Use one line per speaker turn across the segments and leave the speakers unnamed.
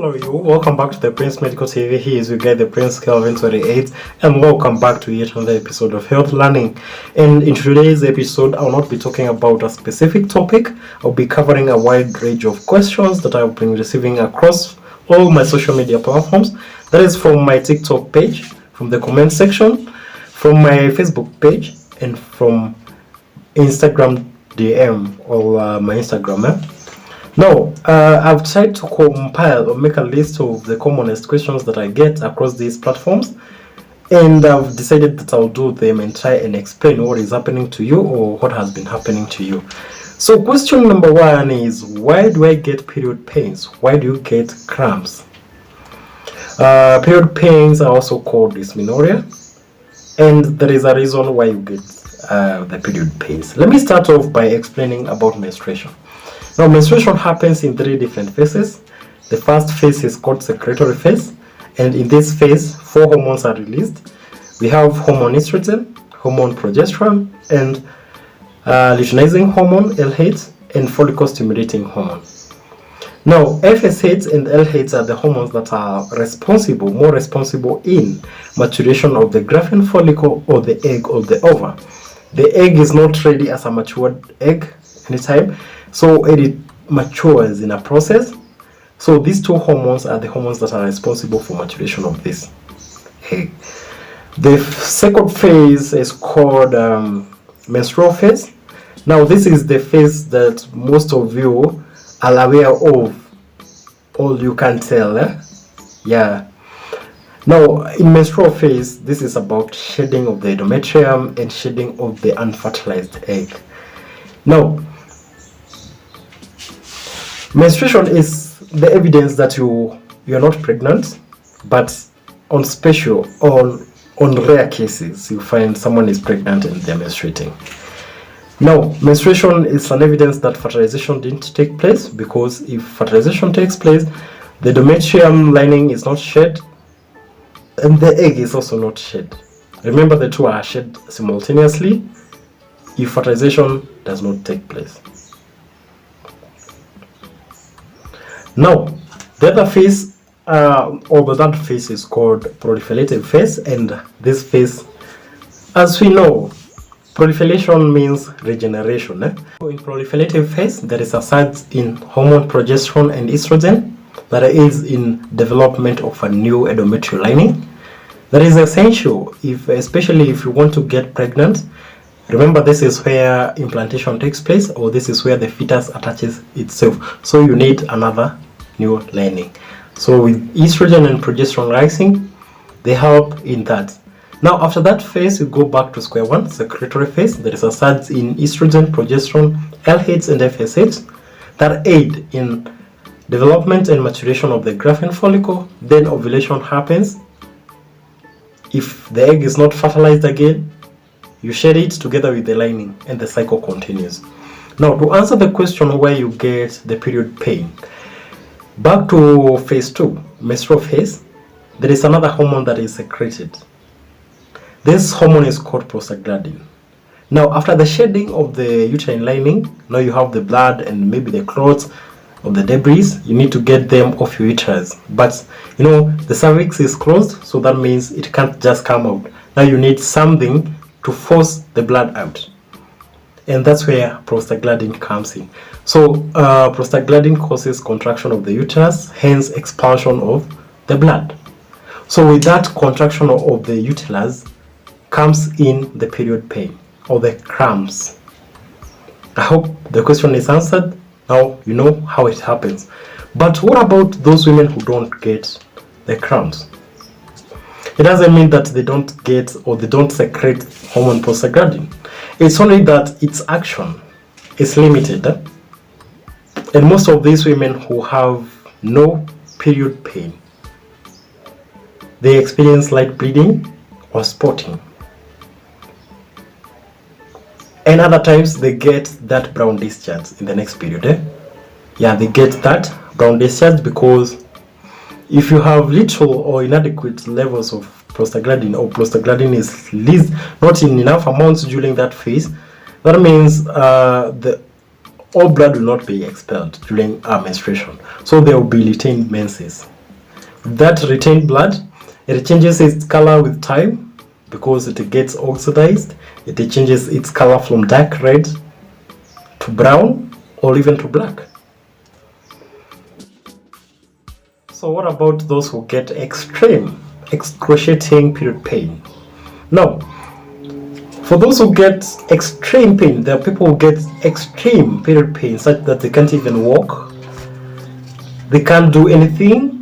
Hello you, welcome back to the Prince Medical TV. Here is your guy, the Prince Kelvin 28, and welcome back to yet another episode of Health Learning. And in today's episode, I will not be talking about a specific topic. I'll be covering a wide range of questions that I've been receiving across all my social media platforms. That is from my TikTok page, from the comment section, from my Facebook page, and from Instagram DM or my Instagram. Now, I've tried to compile or make a list of the commonest questions that I get across these platforms, and I've decided that I'll do them and try and explain what is happening to you or what has been happening to you. So question number one is, why do I get period pains? Why do you get cramps? Period pains are also called dysmenorrhea, and there is a reason why you get the period pains. Let me start off by explaining about menstruation. Now, menstruation happens in three different phases. The first phase is called secretory phase, and in this phase, 4 hormones are released. We have hormone estrogen, hormone progesterone, and luteinizing hormone, LH, and follicle stimulating hormone. Now, FSH and LH are the hormones that are more responsible in maturation of the Graafian follicle or the egg or the ova. The egg is not ready as a matured egg anytime, so it matures in a process. So these two hormones are the hormones that are responsible for maturation of this egg. The second phase is called menstrual phase. Now this is the phase that most of you are aware of, all you can tell. Yeah. Now in menstrual phase, this is about shedding of the endometrium and shedding of the unfertilized egg. Now, menstruation is the evidence that you are not pregnant, but on rare cases you find someone is pregnant and they're menstruating. Now, menstruation is an evidence that fertilization didn't take place, because if fertilization takes place, the endometrium lining is not shed and the egg is also not shed. Remember, the two are shed simultaneously if fertilization does not take place. Now, the other phase, or the third phase, is called proliferative phase, and this phase, as we know, proliferation means regeneration. So in proliferative phase, there is a surge in hormone progesterone and estrogen that aids in development of a new endometrial lining. That is essential, especially if you want to get pregnant. Remember, this is where implantation takes place, or this is where the fetus attaches itself. So you need another new lining. So with estrogen and progesterone rising, they help in that. Now after that phase, you go back to square one, secretory phase. There is a surge in estrogen, progesterone, LH, and FSH that aid in development and maturation of the Graafian follicle. Then ovulation happens. If the egg is not fertilized again, you shed it together with the lining, and the cycle continues. Now, to answer the question why you get the period pain, back to phase 2, menstrual phase, there is another hormone that is secreted. This hormone is called prostaglandin. Now, after the shedding of the uterine lining, now you have the blood and maybe the clots of the debris. You need to get them off your uterus. But, the cervix is closed, so that means it can't just come out. Now you need something to force the blood out, and that's where prostaglandin comes in. So prostaglandin causes contraction of the uterus, hence expulsion of the blood. So with that contraction of the uterus comes in the period pain or the cramps. I hope the question is answered. Now you know how it happens. But what about those women who don't get the cramps? It doesn't mean that they don't get or they don't secrete hormone prostaglandin. It's only that its action is limited. And most of these women who have no period pain, they experience light bleeding or spotting. And other times they get that brown discharge in the next period. Yeah, they get that brown discharge because if you have little or inadequate levels of prostaglandin, or prostaglandin is released not in enough amounts during that phase, that means the all blood will not be expelled during our menstruation. So there will be retained menses. That retained blood, it changes its color with time because it gets oxidized. It changes its color from dark red to brown or even to black. So what about those who get extreme, excruciating period pain? Now, for those who get extreme pain, there are people who get extreme period pain such that they can't even walk, they can't do anything,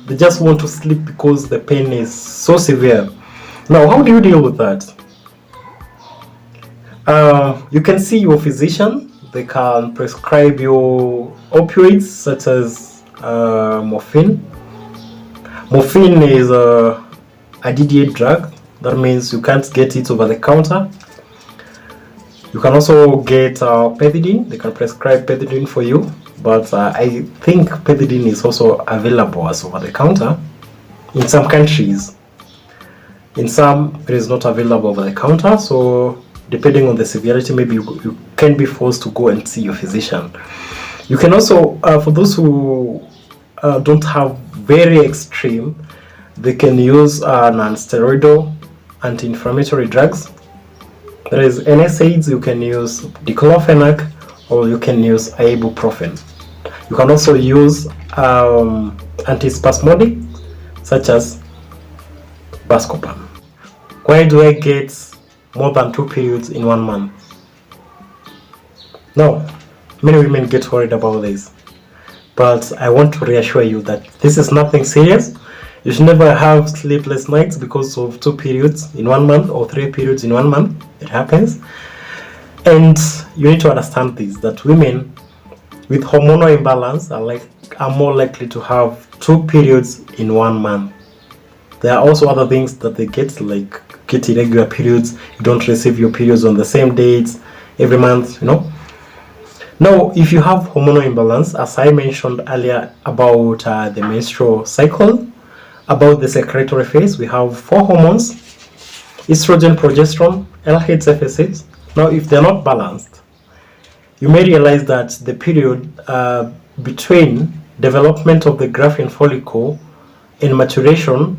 they just want to sleep because the pain is so severe. Now, how do you deal with that? You can see your physician. They can prescribe you opioids such as morphine. Morphine is a DDA drug. That means you can't get it over the counter. You can also get pethidine. They can prescribe pethidine for you, but I think pethidine is also available as over the counter in some countries. In some, it is not available over the counter. So depending on the severity, maybe you can be forced to go and see your physician. You can also, for those who don't have very extreme, they can use non-steroidal anti-inflammatory drugs. There is NSAIDs. You can use diclofenac or you can use ibuprofen. You can also use antispasmodic such as Buscopan. Why do I get more than 2 periods in 1 month? No, many women get worried about this, but I want to reassure you that this is nothing serious. You should never have sleepless nights because of 2 periods in 1 month or 3 periods in 1 month. It happens. And you need to understand this, that women with hormonal imbalance are more likely to have 2 periods in 1 month. There are also other things that they get, like get irregular periods. You don't receive your periods on the same dates every month, Now, if you have hormonal imbalance, as I mentioned earlier about the menstrual cycle, about the secretory phase, we have 4 hormones: estrogen, progesterone, LH, FSH. Now, if they're not balanced, you may realize that the period between development of the Graafian follicle and maturation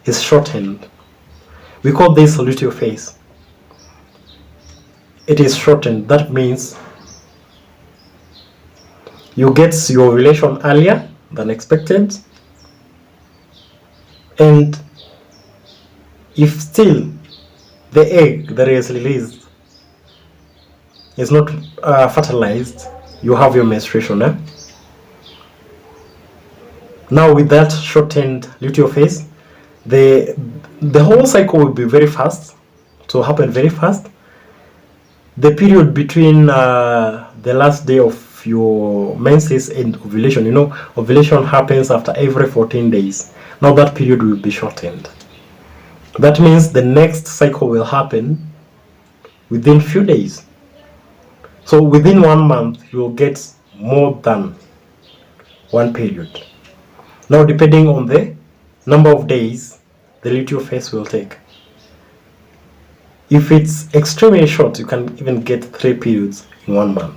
is shortened. We call this luteal phase. It is shortened. That means you get your ovulation earlier than expected, and if still the egg that is released is not fertilized, you have your menstruation. Now with that shortened luteal phase, the whole cycle will be very fast, to happen very fast. The period between the last day of your menses and ovulation, ovulation happens after every 14 days. Now that period will be shortened. That means the next cycle will happen within few days. So within 1 month, you'll get more than 1 period. Now, depending on the number of days the luteal phase will take. If it's extremely short, you can even get 3 periods in 1 month.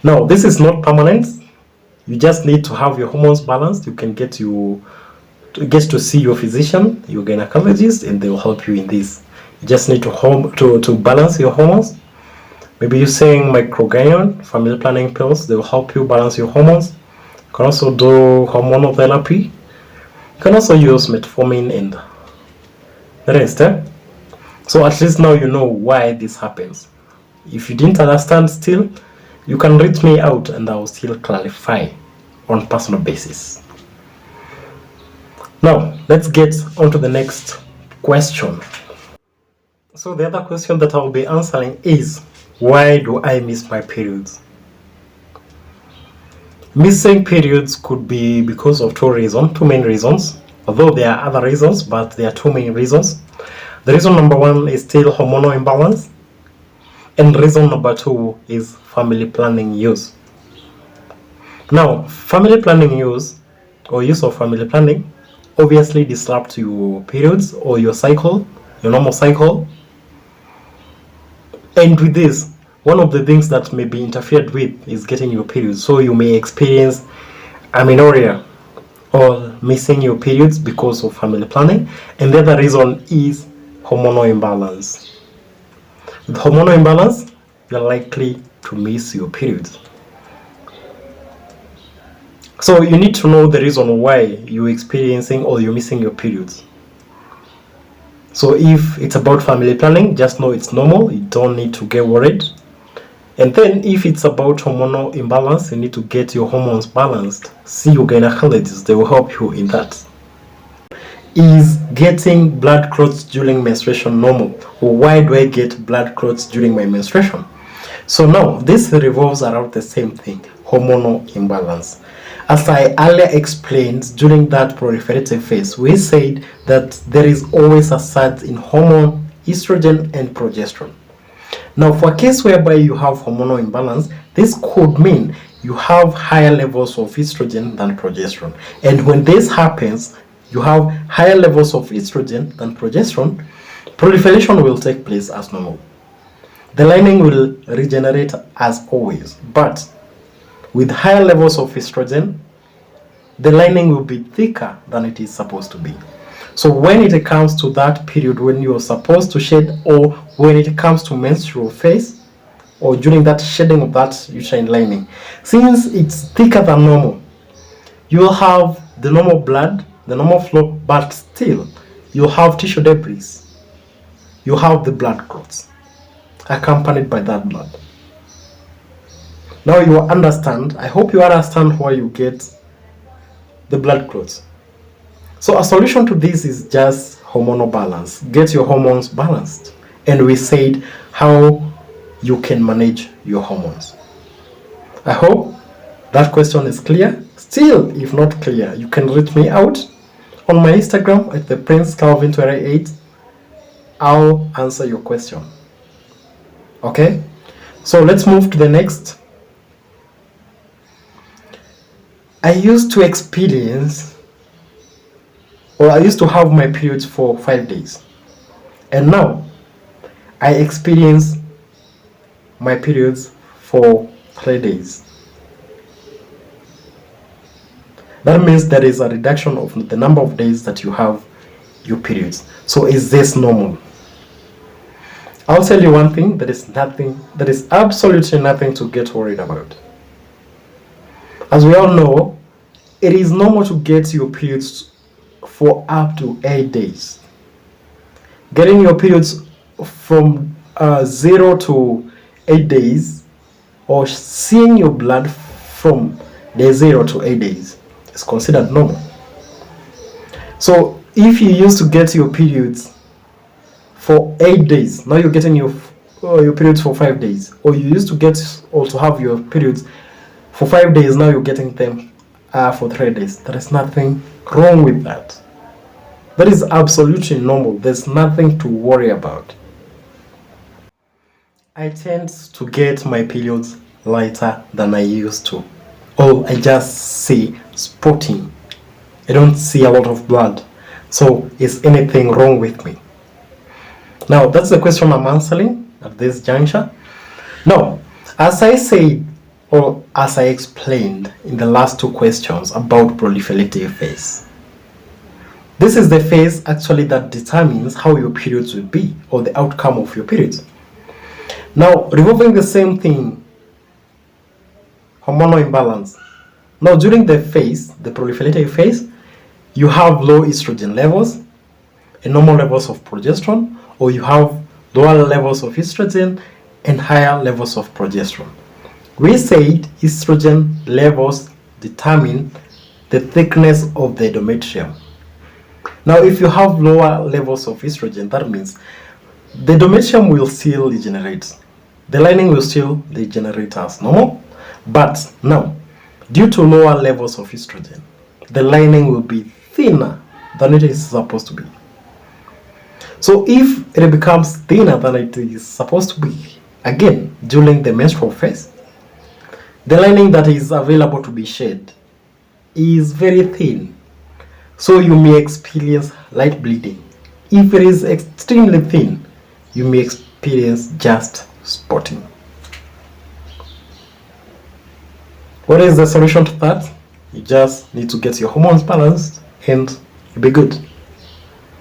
Now, this is not permanent. You just need to have your hormones balanced. You can get to see your physician, your gynecologist, and they will help you in this. You just need to balance your hormones. Maybe using microgynon, family planning pills, they will help you balance your hormones. You can also do hormonal therapy. You can also use metformin and the rest. So at least now you know why this happens. If you didn't understand still, you can reach me out and I will still clarify on personal basis. Now, let's get on to the next question. So the other question that I will be answering is, why do I miss my periods? Missing periods could be because of two main reasons. Although there are other reasons, but there are 2 main reasons. The reason number 1 is still hormonal imbalance. And reason number 2 is family planning use. Now, family planning use or use of family planning obviously disrupt your periods or your cycle, your normal cycle. And with this, one of the things that may be interfered with is getting your periods. So you may experience amenorrhea or missing your periods because of family planning, and the other reason is hormonal imbalance. With hormonal imbalance, you're likely to miss your periods. So you need to know the reason why you're experiencing or you're missing your periods. So if it's about family planning, just know it's normal. You don't need to get worried. And then if it's about hormonal imbalance, you need to get your hormones balanced. See your gynecologist, they will help you in that. Is getting blood clots during menstruation normal? Or why do I get blood clots during my menstruation? So now this revolves around the same thing, hormonal imbalance. As I earlier explained, during that proliferative phase, we said that there is always a surge in hormone, estrogen and progesterone. Now, for a case whereby you have hormonal imbalance, this could mean you have higher levels of estrogen than progesterone. And when this happens, you have higher levels of estrogen than progesterone, proliferation will take place as normal. The lining will regenerate as always, but with higher levels of estrogen, the lining will be thicker than it is supposed to be. So when it comes to that period when you are supposed to shed, or when it comes to menstrual phase, or during that shedding of that uterine lining, since it's thicker than normal, you will have the normal blood, the normal flow, but still you'll have tissue debris. You have the blood clots accompanied by that blood. Now you understand, I hope you understand why you get the blood clots. So a solution to this is just hormonal balance. Get your hormones balanced. And we said how you can manage your hormones. I hope that question is clear. Still, if not clear, you can reach me out on my Instagram at the Prince Calvin 28. I'll answer your question. Okay? So let's move to the next. I used to have my periods for 5 days, and now I experience my periods for 3 days. That means there is a reduction of the number of days that you have your periods. So is this normal? I'll tell you one thing, there is absolutely nothing to get worried about. As we all know, it is normal to get your periods for up to 8 days. Getting your periods from 0 to 8 days, or seeing your blood from day 0 to 8 days, is considered normal. So if you used to get your periods for 8 days, now you're getting your periods for 5 days, or you used to get or to have your periods for 5 days, now you're getting them for 3 days. There is nothing wrong with that. That is absolutely normal. There's nothing to worry about. I tend to get my periods lighter than I used to. Or I just see spotting. I don't see a lot of blood. So is anything wrong with me? Now that's the question I'm answering at this juncture. Now, as I said, or as I explained in the last 2 questions about proliferative phase, this is the phase actually that determines how your periods will be, or the outcome of your periods. Now, revolving the same thing, hormonal imbalance. Now, during the phase, the proliferative phase, you have low estrogen levels and normal levels of progesterone, or you have lower levels of estrogen and higher levels of progesterone. We said estrogen levels determine the thickness of the endometrium. Now, if you have lower levels of estrogen, that means the endometrium will still degenerate. The lining will still degenerate as normal, but now, due to lower levels of estrogen, the lining will be thinner than it is supposed to be. So if it becomes thinner than it is supposed to be, again, during the menstrual phase, the lining that is available to be shed is very thin. So you may experience light bleeding. If it is extremely thin, you may experience just spotting. What is the solution to that? You just need to get your hormones balanced and you'll be good.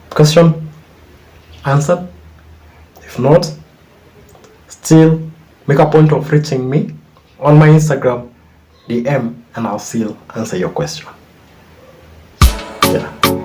Question answered? If not, still make a point of reaching me on my Instagram DM and I'll still answer your question. Yeah.